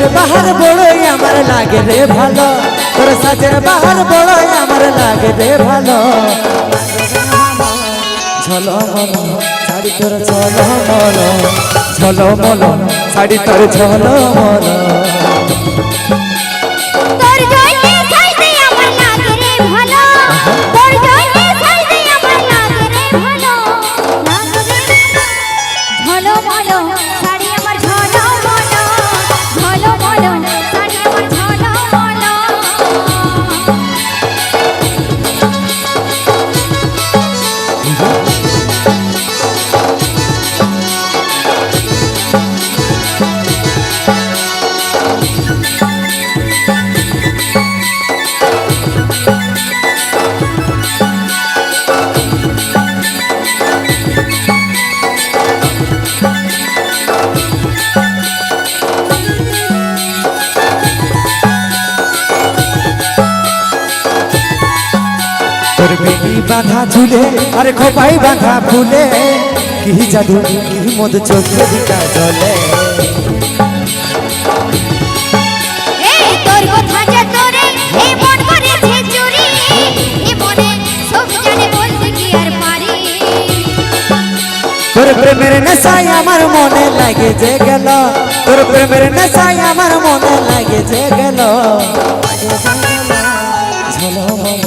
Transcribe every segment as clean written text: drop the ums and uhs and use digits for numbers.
সাজের বাহার বড়ই আমার লাগে রে ভালো, তোর সাজের বাহার বড়ই আমার লাগে রে ভালো। ঝলমল শাড়ি তোর ঝলমল, ঝলমল শাড়ি তোর ঝলমল। তোর জয়তে সাইতে আমার লাগে রে ভালো, তোর জয়তে সাইতে আমার লাগে রে ভালো, লাগে রে ঝলমল শাড়ি আমার ঝলমল, ঝলমল শাড়ি আমার ঝলমল। তোর বেটি বাঁধা ঝুলে আর খোপাই বাঁধা ফুলে, কি জাদু কি মদ চোখে দিকা জলে। এই তোর কথা যে তোরে এই মন করেছে চুরি, এই মনে সব জানে বলতে কি আর পারি। তোর প্রেমের নেশায় আমার মনে লাগে যে গেল, তোর প্রেমের নেশায় আমার মনে লাগে যে গেল। ঝলমল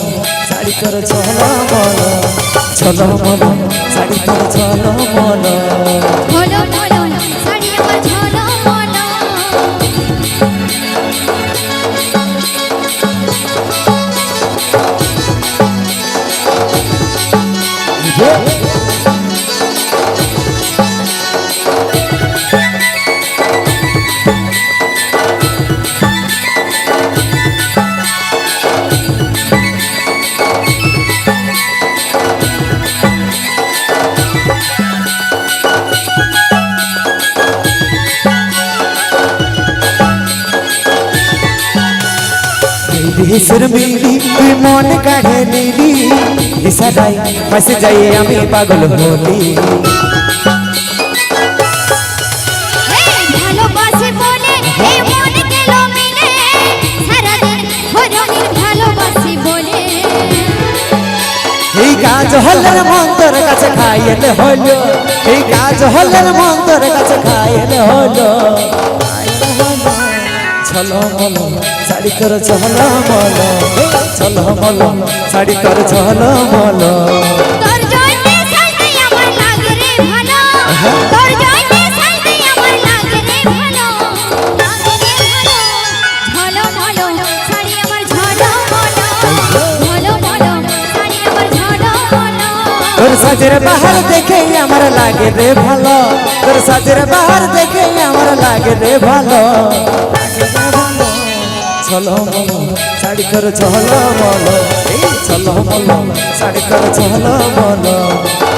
শাড়ি তোর ঝলমল, ঝলমল শাড়ি তোর ঝলমল। ঝলমল শাড়ি আমার ঝলমল। দেশের মিলি তুই মন কাঢ়ে নিলি, ইশারায় ফাঁসে যাই আমি পাগল হলি। ভালোবাসে বলে এই মন গেল মিলে, সারাদিন হরণের ভালোবাসি বলে। এই কাজ হলের মন তোর কাছে খাইলে হলো, এই কাজ হলের মন তোর কাছে খাইলে হলো। ঝলমল শাড়ি তোর ঝলমল, ঝলমল শাড়ি তোর ঝলমল। তোর জয়তে সাইতে আমার লাগে রে ভালো, তোর জয়তে সাইতে আমার লাগে রে ভালো, লাগে রে ভালো। ঝলমল শাড়ি আমার ঝলমল, ঝলমল শাড়ি আমার ঝলমল। তোর সাজের বাহার দেখে আমার লাগে রে ভালো, তোর সাজের বাহার দেখে আমার লাগে রে ভালো। ঝলমল শাড়ি তোর ঝলমল, ঝলমল শাড়ি তোর ঝলমল।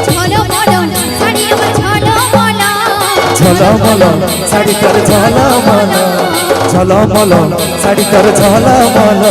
ঝলমল শাড়ি আমার ঝলমল, ঝলমল শাড়ি তোর ঝলমল, ঝলমল শাড়ি তোর ঝলমল।